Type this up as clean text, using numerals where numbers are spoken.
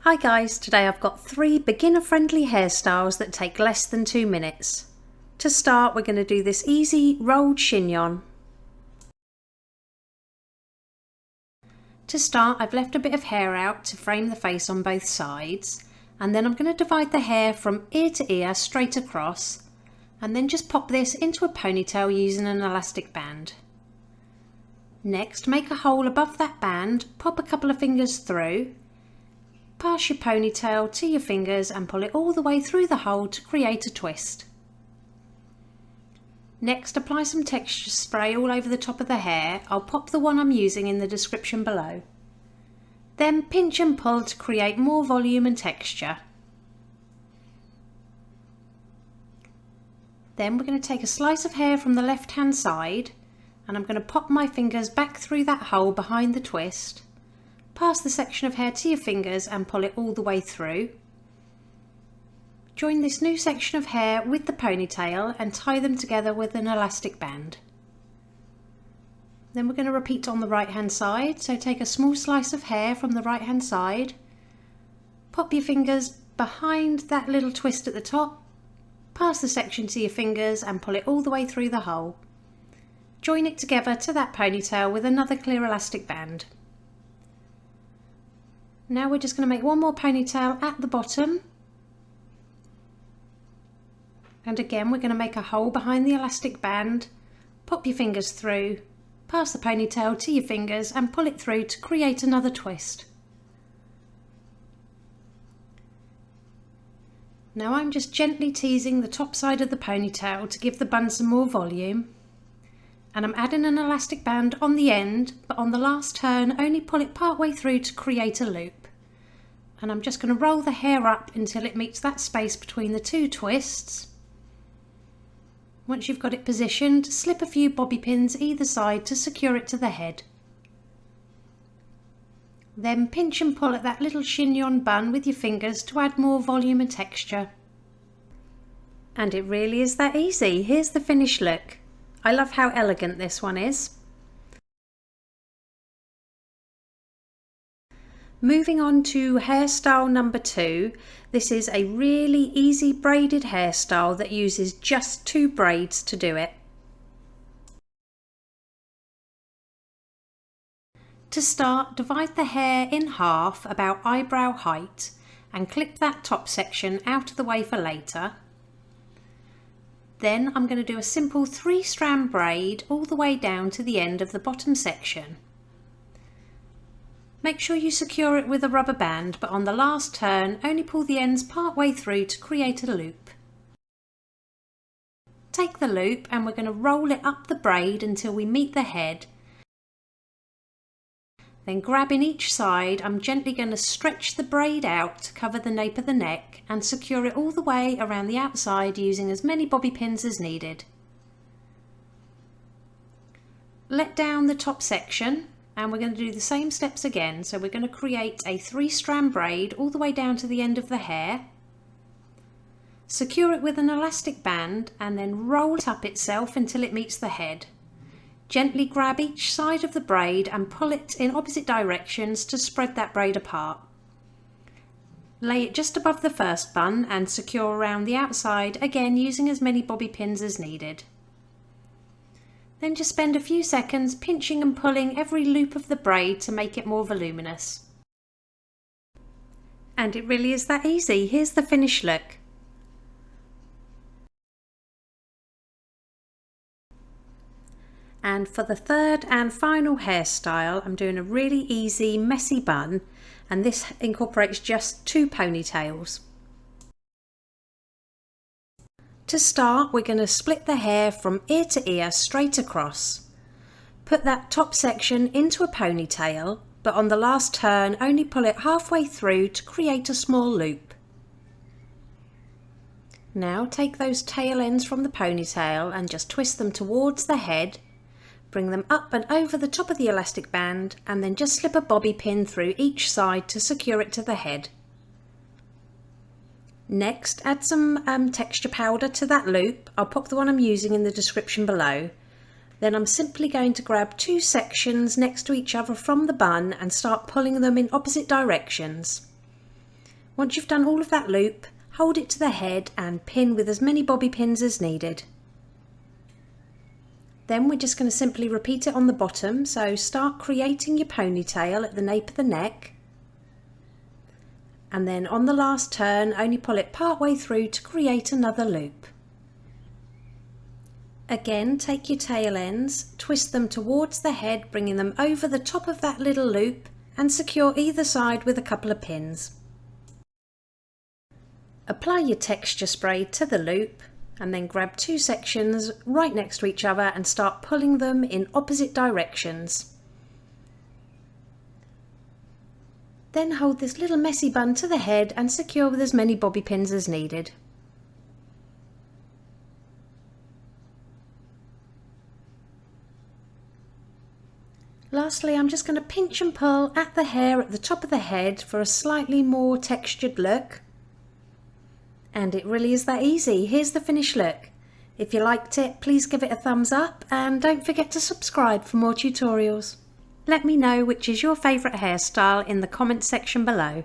Hi guys, today I've got 3 beginner-friendly hairstyles that take less than 2 minutes. To start, we're going to do this easy rolled chignon. To start, I've left a bit of hair out to frame the face on both sides, and then I'm going to divide the hair from ear to ear straight across, and then just pop this into a ponytail using an elastic band. Next, make a hole above that band, pop a couple of fingers through, pass your ponytail to your fingers and pull it all the way through the hole to create a twist. Next, apply some texture spray all over the top of the hair. I'll pop the one I'm using in the description below. Then pinch and pull to create more volume and texture. Then we're going to take a slice of hair from the left hand side and I'm going to pop my fingers back through that hole behind the twist. Pass the section of hair to your fingers and pull it all the way through. Join this new section of hair with the ponytail and tie them together with an elastic band. Then we're going to repeat on the right hand side, so take a small slice of hair from the right hand side, pop your fingers behind that little twist at the top, pass the section to your fingers and pull it all the way through the hole. Join it together to that ponytail with another clear elastic band. Now we're just going to make one more ponytail at the bottom, and again we're going to make a hole behind the elastic band, pop your fingers through, pass the ponytail to your fingers and pull it through to create another twist. Now I'm just gently teasing the top side of the ponytail to give the bun some more volume, and I'm adding an elastic band on the end, but on the last turn only pull it part way through to create a loop. And I'm just going to roll the hair up until it meets that space between the two twists. Once you've got it positioned, slip a few bobby pins either side to secure it to the head. Then pinch and pull at that little chignon bun with your fingers to add more volume and texture. And it really is that easy. Here's the finished look. I love how elegant this one is. Moving on to hairstyle number 2, this is a really easy braided hairstyle that uses just 2 braids to do it. To start, divide the hair in half about eyebrow height and clip that top section out of the way for later. Then I'm going to do a simple 3-strand braid all the way down to the end of the bottom section. Make sure you secure it with a rubber band, but on the last turn only pull the ends part way through to create a loop. Take the loop and we're going to roll it up the braid until we meet the head. Then grabbing each side, I'm gently going to stretch the braid out to cover the nape of the neck and secure it all the way around the outside using as many bobby pins as needed. Let down the top section and we're going to do the same steps again. So we're going to create a 3-strand braid all the way down to the end of the hair. Secure it with an elastic band and then roll it up itself until it meets the head. Gently grab each side of the braid and pull it in opposite directions to spread that braid apart. Lay it just above the first bun and secure around the outside, again using as many bobby pins as needed. Then just spend a few seconds pinching and pulling every loop of the braid to make it more voluminous. And it really is that easy. Here's the finished look. And for the third and final hairstyle, I'm doing a really easy messy bun, and this incorporates just 2 ponytails. To start, we're going to split the hair from ear to ear straight across. Put that top section into a ponytail, but on the last turn only pull it halfway through to create a small loop. Now take those tail ends from the ponytail and just twist them towards the head. Bring them up and over the top of the elastic band and then just slip a bobby pin through each side to secure it to the head. Next, add some texture powder to that loop. I'll pop the one I'm using in the description below. Then I'm simply going to grab 2 sections next to each other from the bun and start pulling them in opposite directions. Once you've done all of that loop, hold it to the head and pin with as many bobby pins as needed. Then we're just going to simply repeat it on the bottom, so start creating your ponytail at the nape of the neck, and then on the last turn only pull it part way through to create another loop. Again, take your tail ends, twist them towards the head, bringing them over the top of that little loop, and secure either side with a couple of pins. Apply your texture spray to the loop and then grab two sections right next to each other and start pulling them in opposite directions. Then hold this little messy bun to the head and secure with as many bobby pins as needed. Lastly, I'm just going to pinch and pull at the hair at the top of the head for a slightly more textured look. And it really is that easy. Here's the finished look. If you liked it, please give it a thumbs up and don't forget to subscribe for more tutorials. Let me know which is your favourite hairstyle in the comments section below.